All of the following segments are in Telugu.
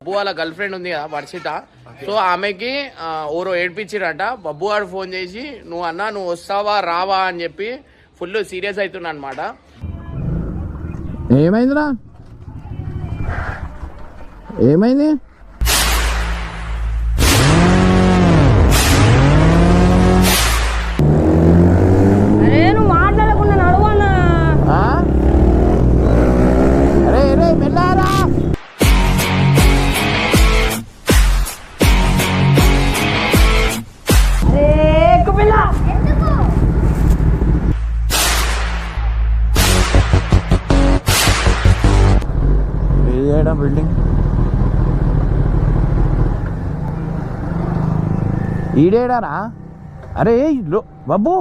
బబ్బు వాళ్ళ గర్ల్ ఫ్రెండ్ ఉంది కదా వర్షిత. సో ఆమెకి ఎవరో ఏడ్పించిరట. బబ్బు గారు ఫోన్ చేసి నువ్వు వస్తావా రావా అని చెప్పి ఫుల్ సీరియస్ అవుతున్నా అనమాట. ఏమైందిరా? ఏమైంది? బిల్డింగ్ ఈడేడారా? అరే బాబు,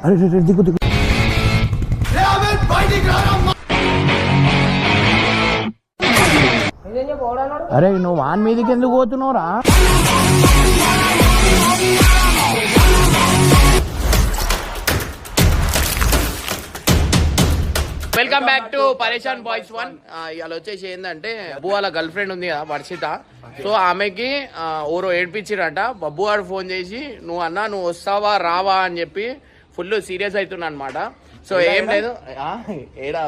అరే దిగు దిగు. అరే నువ్వు వాన్ మీదకి ఎందుకు పోతున్నావురా? వెల్కమ్ బ్యాక్ టు పరేషాన్ బాయ్స్ 1. ఇవాళ వచ్చేసి ఏంటంటే బబ్బు వాళ్ళ గర్ల్ ఫ్రెండ్ ఉంది కదా వర్షిత. సో ఆమెకి ఎవరో ఏడ్పించిరట. బబ్బు గారు ఫోన్ చేసి నువ్వు వస్తావా రావా అని చెప్పి ఫుల్ సీరియస్ అవుతున్నా అనమాట. సో ఏం లేదు ఏడా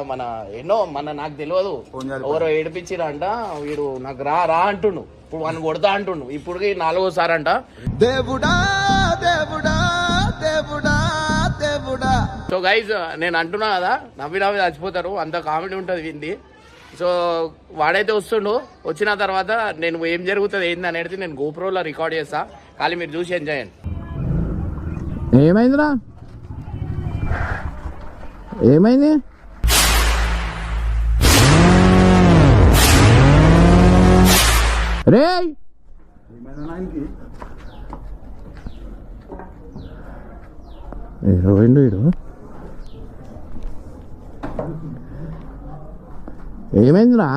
నాకు తెలియదు, ఎవరో ఏడిపించిరంట. వీడు నాకు రా అంటుండు, ఇప్పుడు వాడిని కొడతా అంటుండు. ఇప్పుడు 4వ అంట. దేవుడా దేవుడా దేవుడా దేవుడా. సో గైజ్ నేను అంటున్నా కదా, నవ్వి చచ్చిపోతారు, అంత కామెడీ ఉంటుంది వింది. సో వాడైతే వస్తుండు. వచ్చిన తర్వాత నేను ఏం జరుగుతుంది ఏంది అనేది నేను గోప్రోలో రికార్డ్ చేస్తా. ఖాళీ మీరు చూసి ఎంజాయ్ చేయండి. ఏమైందిరా? ఏమైంది? రే వీడు ఏమైందిరా?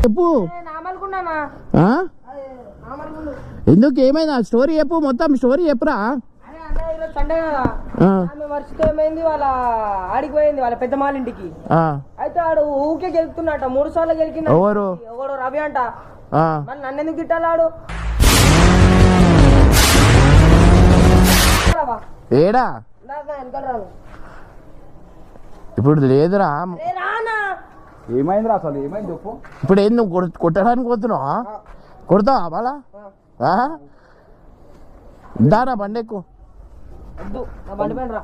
చెప్పు. ఎందుకు ఏమైంది? ఆ స్టోరీ చెప్పు, మొత్తం స్టోరీ చెప్పురా. సండే కదా, వర్షితో ఏమైంది, వాళ్ళ ఆడికి పోయింది వాళ్ళ పెద్దమాల ఇంటికి. అయితే ఆడు ఊకే గెలుపుతున్నట, 3 సార్లు గెలికిన. ఎవరు రవి అంట. నన్ను ఎందుకు తిట్టాలాడు? ఏడా ఇప్పుడు లేదురా. ఏమైందిరా అసలు? ఏమైంది చెప్పు. ఇప్పుడు ఏంది నువ్వు కొట్టడానికి పోతున్నావా? కొడతావా బాలా? దారా బండి ఎక్కువ. బండి పైన రా.